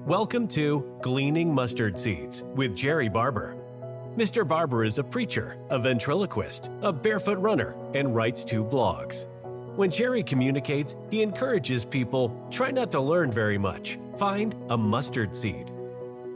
Welcome to Gleaning Mustard Seeds with Jerrie Barber. Mr. Barber is a preacher, a ventriloquist, a barefoot runner, and writes 2 blogs. When Jerrie communicates, he encourages people, try not to learn very much. Find a mustard seed.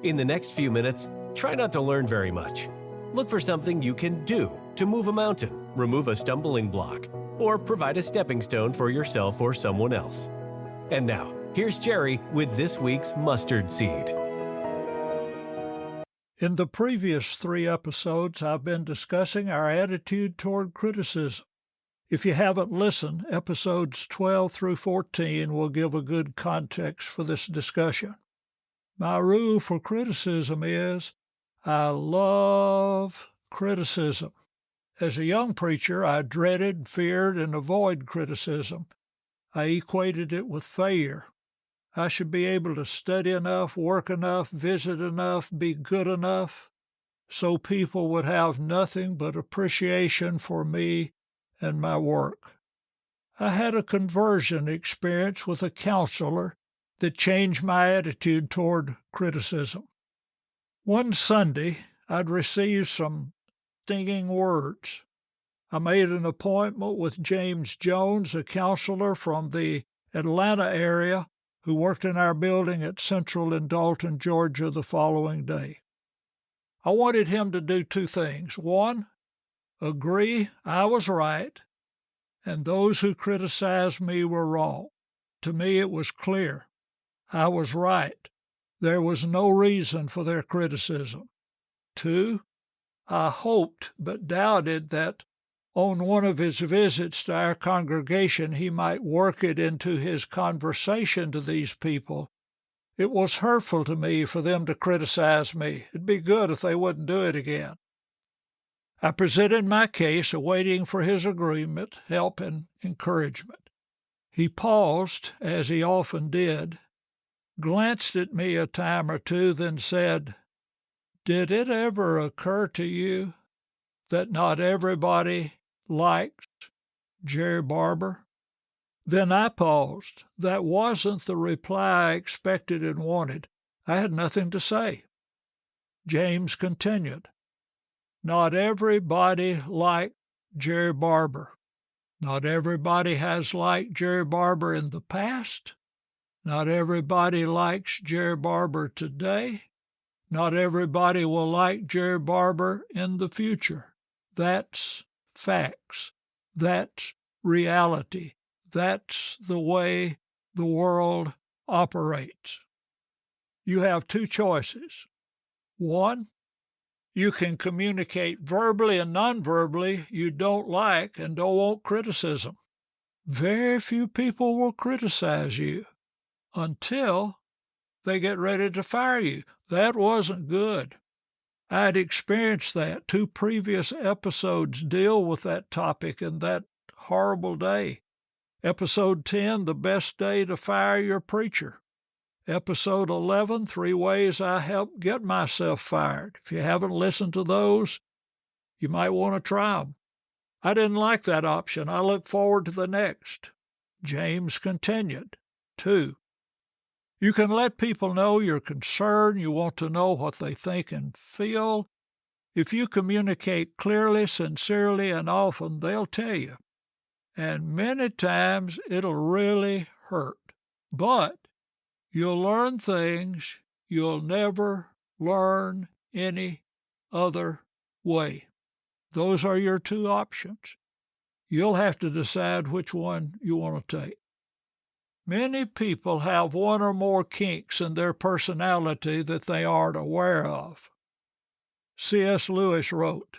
In the next few minutes, try not to learn very much. Look for something you can do to move a mountain, remove a stumbling block, or provide a stepping stone for yourself or someone else. And now, here's Jerrie with this week's mustard seed. In the previous 3 episodes, I've been discussing our attitude toward criticism. If you haven't listened, episodes 12 through 14 will give a good context for this discussion. My rule for criticism is, I love criticism. As a young preacher, I dreaded, feared, and avoided criticism. I equated it with failure. I should be able to study enough, work enough, visit enough, be good enough, so people would have nothing but appreciation for me and my work. I had a conversion experience with a counselor that changed my attitude toward criticism. One Sunday, I'd received some stinging words. I made an appointment with James Jones, a counselor from the Atlanta area, who worked in our building at Central in Dalton, Georgia, the following day. I wanted him to do 2 things. 1, agree I was right, and those who criticized me were wrong. To me, it was clear. I was right. There was no reason for their criticism. 2, I hoped but doubted that on one of his visits to our congregation, he might work it into his conversation to these people. It was hurtful to me for them to criticize me. It'd be good if they wouldn't do it again. I presented my case, awaiting for his agreement, help, and encouragement. He paused, as he often did, glanced at me a time or 2, then said, "Did it ever occur to you that not everybody likes Jerrie Barber?" Then I paused. That wasn't the reply I expected and wanted. I had nothing to say. James continued, "Not everybody liked Jerrie Barber. Not everybody has liked Jerrie Barber in the past. Not everybody likes Jerrie Barber today. Not everybody will like Jerrie Barber in the future. That's facts. That's reality. That's the way the world operates. You have 2 choices. 1, you can communicate verbally and non-verbally you don't like and don't want criticism. Very few people will criticize you until they get ready to fire you. That wasn't good. I had experienced that. 2 previous episodes deal with that topic and that horrible day. Episode 10, the best day to fire your preacher. Episode 11, 3 ways I helped get myself fired. If you haven't listened to those, you might want to try them. I didn't like that option. I look forward to the next. James continued. 2, you can let people know you're concerned, you want to know what they think and feel. If you communicate clearly, sincerely, and often, they'll tell you. And many times it'll really hurt. But you'll learn things you'll never learn any other way. Those are your 2 options. You'll have to decide which one you want to take. Many people have 1 or more kinks in their personality that they aren't aware of. C.S. Lewis wrote,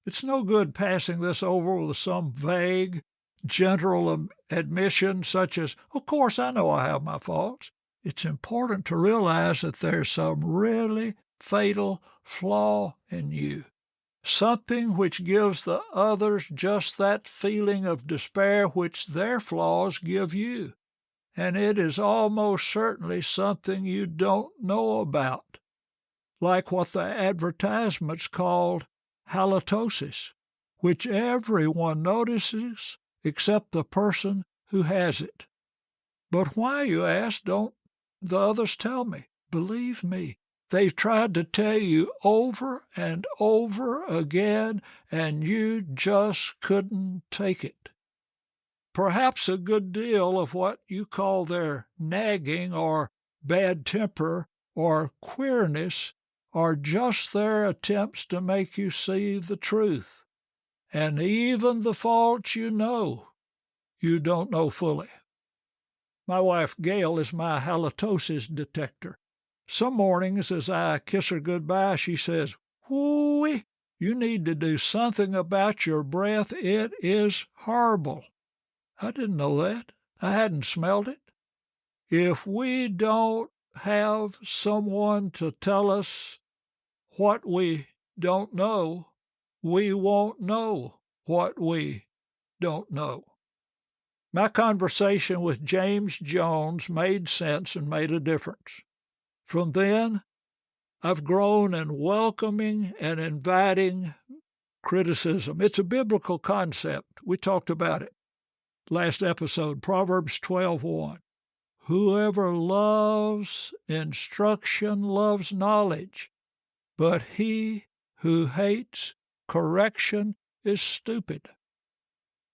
"It's no good passing this over with some vague, general admission such as, 'Of course, I know I have my faults.' It's important to realize that there's some really fatal flaw in you, something which gives the others just that feeling of despair which their flaws give you. And it is almost certainly something you don't know about, like what the advertisements called halitosis, which everyone notices except the person who has it. But why, you ask, don't the others tell me? Believe me, they've tried to tell you over and over again, and you just couldn't take it. Perhaps a good deal of what you call their nagging or bad temper or queerness are just their attempts to make you see the truth, and even the faults you don't know fully. My wife, Gail, is my halitosis detector. Some mornings as I kiss her goodbye, she says, "Whoo-wee, you need to do something about your breath. It is horrible." I didn't know that. I hadn't smelled it. If we don't have someone to tell us what we don't know, we won't know what we don't know. My conversation with James Jones made sense and made a difference. From then, I've grown in welcoming and inviting criticism. It's a biblical concept. We talked about it last episode, Proverbs 12:1. Whoever loves instruction loves knowledge, but he who hates correction is stupid.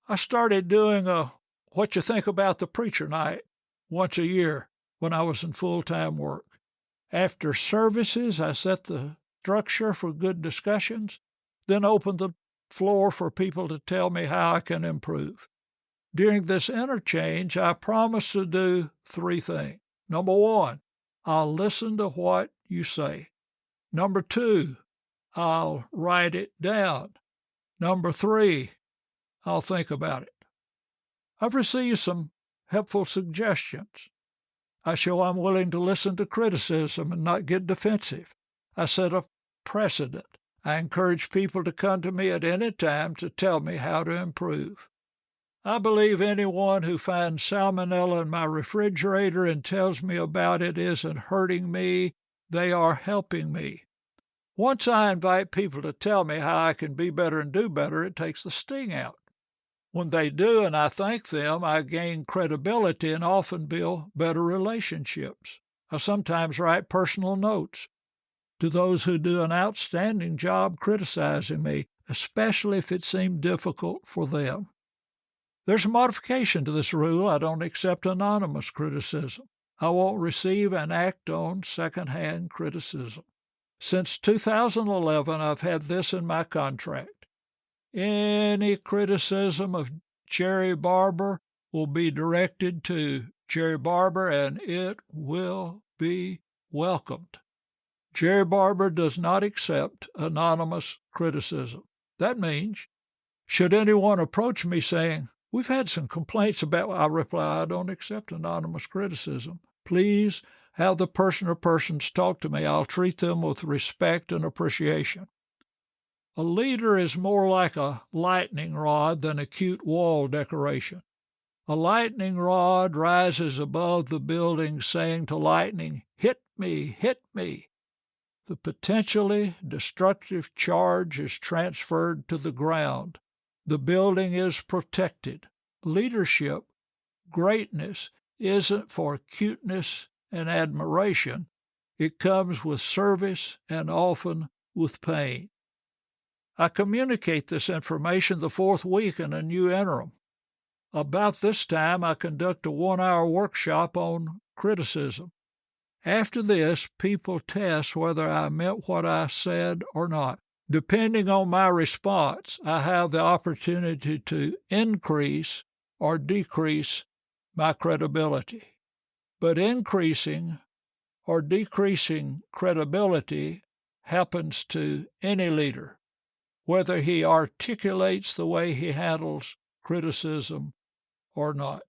I started doing a What You Think About the Preacher night once a year when I was in full-time work. After services, I set the structure for good discussions, then opened the floor for people to tell me how I can improve. During this interchange, I promised to do 3 things. Number 1, I'll listen to what you say. Number 2, I'll write it down. Number 3, I'll think about it. I've received some helpful suggestions. I show I'm willing to listen to criticism and not get defensive. I set a precedent. I encourage people to come to me at any time to tell me how to improve. I believe anyone who finds salmonella in my refrigerator and tells me about it isn't hurting me, they are helping me. Once I invite people to tell me how I can be better and do better, it takes the sting out. When they do and I thank them, I gain credibility and often build better relationships. I sometimes write personal notes to those who do an outstanding job criticizing me, especially if it seemed difficult for them. There's a modification to this rule. I don't accept anonymous criticism. I won't receive and act on secondhand criticism. Since 2011, I've had this in my contract. Any criticism of Jerrie Barber will be directed to Jerrie Barber, and it will be welcomed. Jerrie Barber does not accept anonymous criticism. That means, should anyone approach me saying, "We've had some complaints about," I reply, "I don't accept anonymous criticism. Please have the person or persons talk to me. I'll treat them with respect and appreciation." A leader is more like a lightning rod than a cute wall decoration. A lightning rod rises above the building saying to lightning, "Hit me, hit me." The potentially destructive charge is transferred to the ground. The building is protected. Leadership, greatness, isn't for cuteness and admiration. It comes with service and often with pain. I communicate this information the 4th week in a new interim. About this time, I conduct a 1-hour workshop on criticism. After this, people test whether I meant what I said or not. Depending on my response, I have the opportunity to increase or decrease my credibility. But increasing or decreasing credibility happens to any leader, whether he articulates the way he handles criticism or not.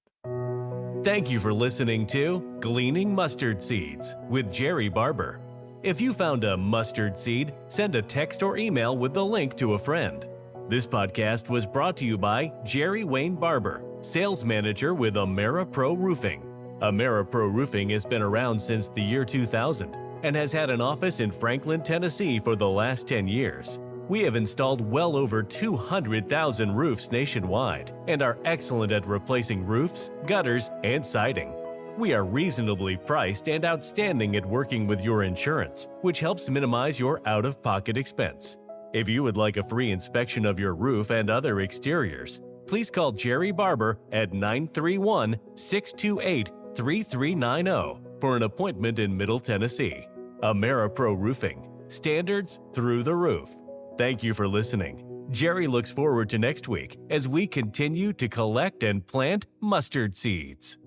Thank you for listening to Gleaning Mustard Seeds with Jerrie Barber. If you found a mustard seed, send a text or email with the link to a friend. This podcast was brought to you by Jerrie Wayne Barber, Sales Manager with AmeriPro Roofing. AmeriPro Roofing has been around since the year 2000 and has had an office in Franklin, Tennessee for the last 10 years. We have installed well over 200,000 roofs nationwide and are excellent at replacing roofs, gutters, and siding. We are reasonably priced and outstanding at working with your insurance, which helps minimize your out-of-pocket expense. If you would like a free inspection of your roof and other exteriors, please call Jerrie Barber at 931-628-3390 for an appointment in Middle Tennessee. AmeriPro Roofing. Standards through the roof. Thank you for listening. Jerrie looks forward to next week as we continue to collect and plant mustard seeds.